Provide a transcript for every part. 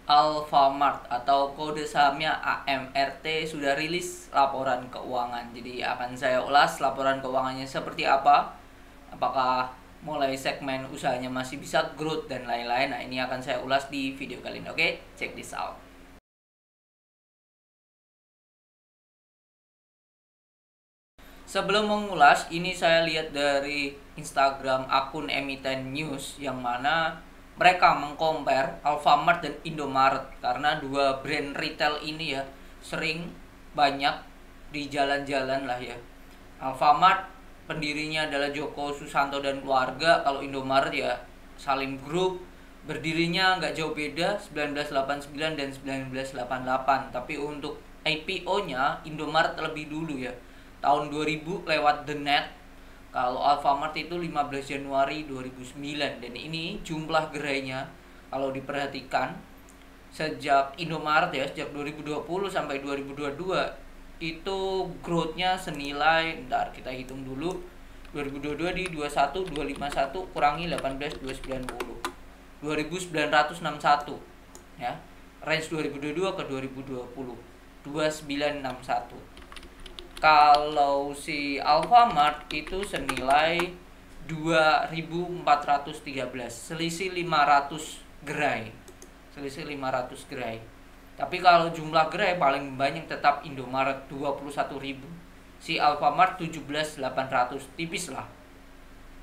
Alfamart atau kode sahamnya AMRT sudah rilis laporan keuangan. Jadi akan saya ulas laporan keuangannya seperti apa. Apakah mulai segmen usahanya masih bisa growth dan lain-lain. Nah, ini akan saya ulas di video kali ini. Oke, check this out. Sebelum mengulas, ini saya lihat dari Instagram akun Emiten News yang mana mereka mengcompare Alfamart dan Indomaret karena dua brand retail ini ya sering banyak di jalan-jalan lah ya. Alfamart pendirinya adalah Joko Susanto dan keluarga, kalau Indomaret ya Salim Group. Berdirinya nggak jauh beda 1989 dan 1988, tapi untuk IPO-nya Indomaret lebih dulu ya. Tahun 2000 lewat The Net. Kalau Alfamart itu 15 Januari 2009 dan ini jumlah gerainya kalau diperhatikan sejak Indomaret ya sejak 2020 sampai 2022 itu growth-nya senilai, bentar kita hitung dulu, 2022 di 21 251 kurangi 18 290 2961 ya, range 2022 ke 2020 2961. Kalau si Alfamart itu senilai 2413, selisih 500 gerai. Selisih 500 gerai. Tapi kalau jumlah gerai paling banyak tetap Indomaret 21.000. Si Alfamart 17.800, tipis lah.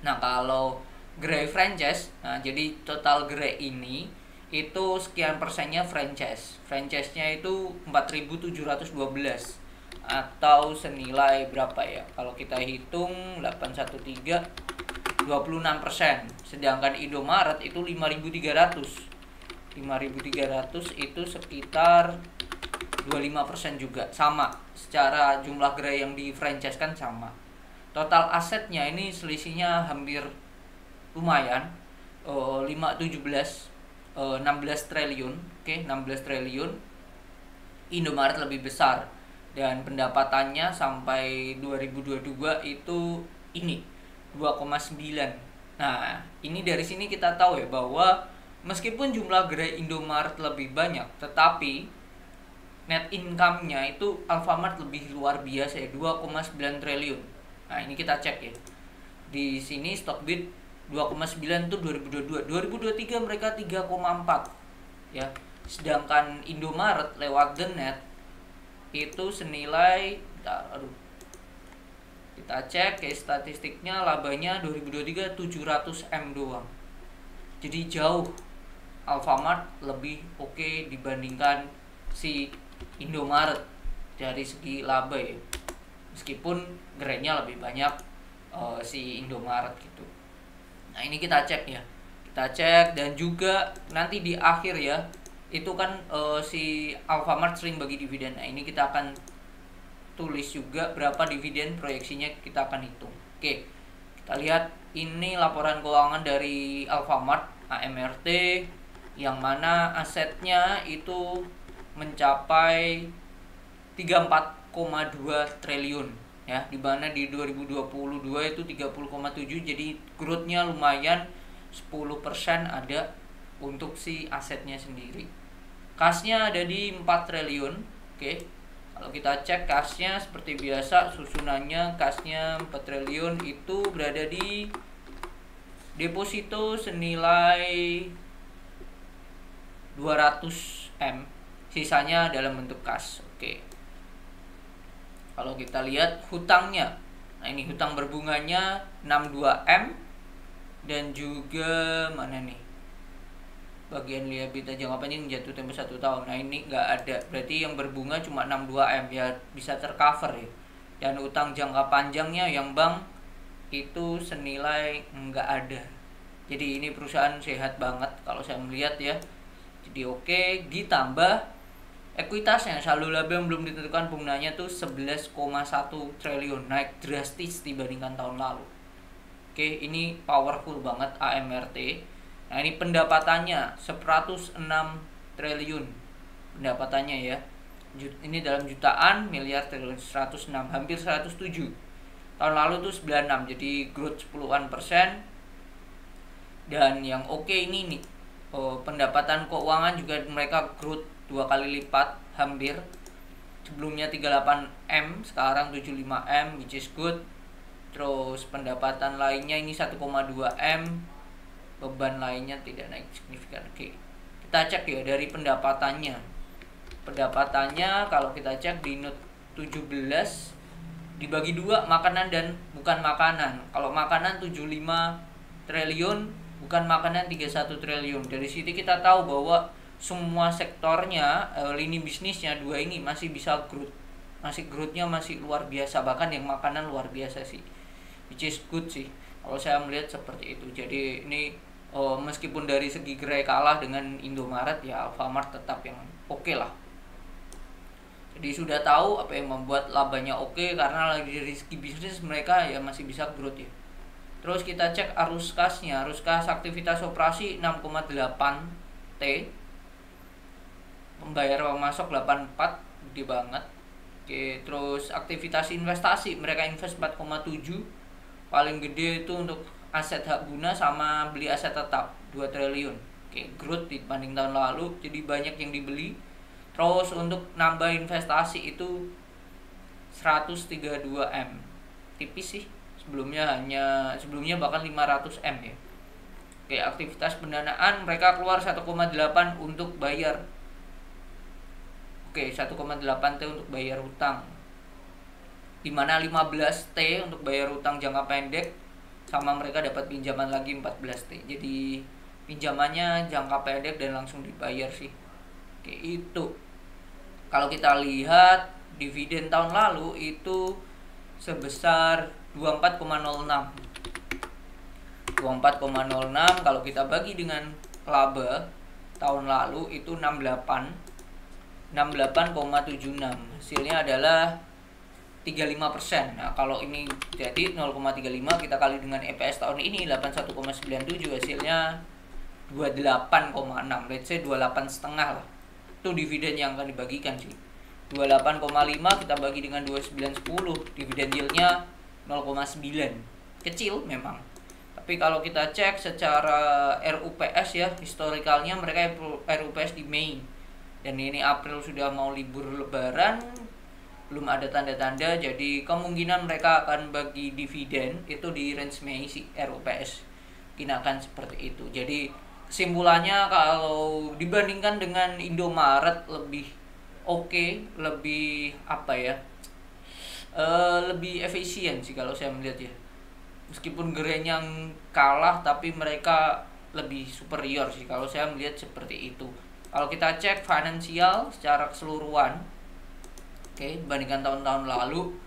Nah, kalau gerai franchise, nah jadi total gerai ini itu sekian persennya franchise. Franchise-nya itu 4.712 atau senilai berapa ya? Kalau kita hitung 813 26%. Sedangkan Indomaret itu 5.300. 5.300 itu sekitar 25% juga, sama. Secara jumlah gerai yang di franchise kan sama. Total asetnya ini selisihnya hampir lumayan, 16 triliun. Oke, 16 triliun. Indomaret lebih besar dan pendapatannya sampai 2022 itu ini 2,9. Nah, ini dari sini kita tahu ya bahwa meskipun jumlah gerai Indomaret lebih banyak, tetapi net income-nya itu Alfamart lebih luar biasa ya, 2,9 triliun. Nah, ini kita cek ya. Di sini Stockbit 2,9 itu 2022. 2023 mereka 3,4 ya. Sedangkan Indomaret lewat The Net itu senilai, kita cek ke statistiknya, labanya 2023 700 M doang. Jadi jauh Alfamart lebih oke dibandingkan si Indomaret dari segi laba ya. Meskipun gerainya lebih banyak si Indomaret gitu. Nah, ini kita cek ya. Kita cek dan juga nanti di akhir ya. Itu kan si Alfamart sering bagi dividen. Nah, ini kita akan tulis juga berapa dividen proyeksinya, kita akan hitung. Oke. Kita lihat ini laporan keuangan dari Alfamart AMRT yang mana asetnya itu mencapai 34,2 triliun ya, di mana di 2022 itu 30,7, jadi growth-nya lumayan 10% ada untuk si asetnya sendiri. Kasnya ada di 4 triliun. Oke. Kalau kita cek kasnya seperti biasa susunannya, kasnya 4 triliun itu berada di deposito senilai 200 M, sisanya dalam bentuk kas. Oke. Kalau kita lihat hutangnya, nah ini hutang berbunganya 62 M dan juga mana nih bagian liabilitas jangka panjang jatuh tempo 1 tahun. Nah, ini nggak ada, berarti yang berbunga cuma 62 M ya, bisa tercover ya. Dan utang jangka panjangnya yang bank itu senilai nggak ada. Jadi ini perusahaan sehat banget kalau saya melihat ya. Jadi oke, ditambah ekuitasnya, saldo laba yang belum ditentukan penggunanya tuh 11,1 triliun, naik drastis dibandingkan tahun lalu. Oke, ini powerful banget AMRT. Nah, ini pendapatannya 106 triliun pendapatannya ya. Ini dalam jutaan, miliar, triliun, 106, hampir 107. Tahun lalu tuh 96, jadi growth 10-an persen. Dan yang oke ini nih, pendapatan keuangan juga mereka growth 2 kali lipat hampir. Sebelumnya 38M, sekarang 75M, which is good. Terus pendapatan lainnya ini 1,2M, beban lainnya tidak naik signifikan. Oke, kita cek ya dari pendapatannya. Pendapatannya kalau kita cek di note 17 dibagi 2, makanan dan bukan makanan. Kalau makanan 75 triliun, bukan makanan 31 triliun. Dari situ kita tahu bahwa semua sektornya, lini bisnisnya dua ini masih bisa growth. Masih growthnya masih luar biasa, bahkan yang makanan luar biasa sih. Which is good sih. Kalau saya melihat seperti itu. Jadi ini meskipun dari segi gerai kalah dengan Indomaret, ya Alfamart tetap yang oke lah. Jadi sudah tahu apa yang membuat labanya oke, karena lagi dari segi bisnis mereka ya masih bisa growth ya. Terus kita cek arus kasnya. Arus kas aktivitas operasi 6,8 T. Membayar uang masuk 84, gede banget. Oke, terus aktivitas investasi mereka invest 4,7. Paling gede itu untuk aset hak guna sama beli aset tetap 2 triliun. Oke, growth dibanding tahun lalu, jadi banyak yang dibeli. Terus untuk nambah investasi itu 132M. Tipis sih. Sebelumnya bahkan 500M ya. Oke, aktivitas pendanaan mereka keluar 1,8 untuk bayar. Oke, 1,8 T untuk bayar hutang. Dimana 15 T untuk bayar hutang jangka pendek, sama mereka dapat pinjaman lagi 14 T. Jadi pinjamannya jangka pendek dan langsung dibayar sih. Oke, itu. Kalau kita lihat dividen tahun lalu itu sebesar 24,06. 24,06 kalau kita bagi dengan laba tahun lalu itu 68,76. Hasilnya adalah 35%. Nah, kalau ini jadi 0,35 kita kali dengan EPS tahun ini 81,97, hasilnya 28,6. Let's say 28 setengah lah. Itu dividen yang akan dibagikan sih. 28,5 kita bagi dengan 29,10, dividen yieldnya 0,9. Kecil memang. Tapi kalau kita cek secara RUPS ya, historikalnya mereka RUPS di Mei. Dan ini April sudah mau libur lebaran, belum ada tanda-tanda, jadi kemungkinan mereka akan bagi dividen itu di range Mei sih RUPS. Akan seperti itu. Jadi kesimpulannya kalau dibandingkan dengan Indomaret lebih oke, lebih apa ya? Lebih efisien sih kalau saya melihat ya. Meskipun gerainya kalah tapi mereka lebih superior sih kalau saya melihat seperti itu. Kalau kita cek finansial secara keseluruhan, oke, dibandingkan tahun-tahun lalu,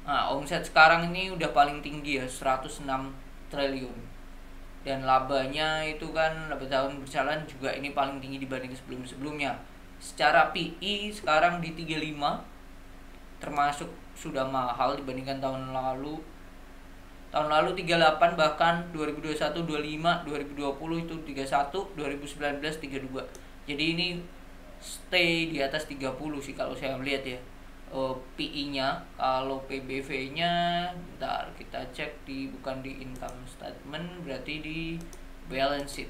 nah, omset sekarang ini udah paling tinggi ya, 106 triliun. Dan labanya itu kan laba tahun berjalan juga ini paling tinggi dibanding sebelum-sebelumnya. Secara PE sekarang di 35, termasuk sudah mahal dibandingkan tahun lalu. Tahun lalu 38, bahkan 2021 25, 2020 itu 31, 2019 32. Jadi ini stay di atas 30 sih kalau saya melihat ya. PE-nya, kalau PBV-nya bentar kita cek bukan di income statement, berarti di balance sheet.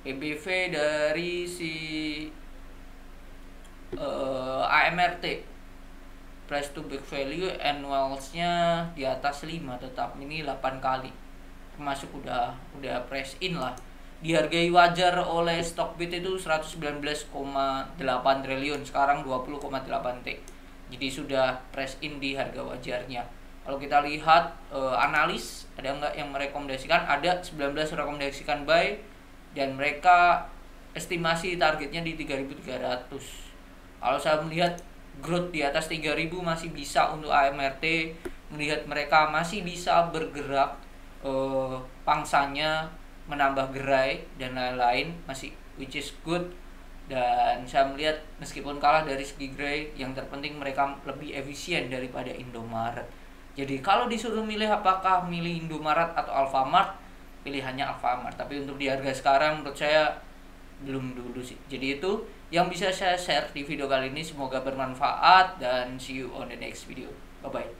PBV dari si AMRT, price to book value, annuals-nya di atas 5 tetap, ini 8 kali. Termasuk udah price in lah. Dihargai wajar oleh Stockbit itu 119,8 triliun, sekarang 20,8 T. Jadi sudah price in di harga wajarnya. Kalau kita lihat analis ada nggak yang merekomendasikan? Ada 19 rekomendasikan buy, dan mereka estimasi targetnya di 3.300. Kalau saya melihat growth di atas 3.000 masih bisa untuk AMRT, melihat mereka masih bisa bergerak, pangsanya menambah gerai dan lain-lain masih, which is good. Dan saya melihat meskipun kalah dari segi gerai, yang terpenting mereka lebih efisien daripada Indomaret. Jadi kalau disuruh milih apakah milih Indomaret atau Alfamart, pilihannya Alfamart. Tapi untuk di harga sekarang menurut saya belum dulu sih. Jadi itu yang bisa saya share di video kali ini, semoga bermanfaat dan see you on the next video. Bye bye.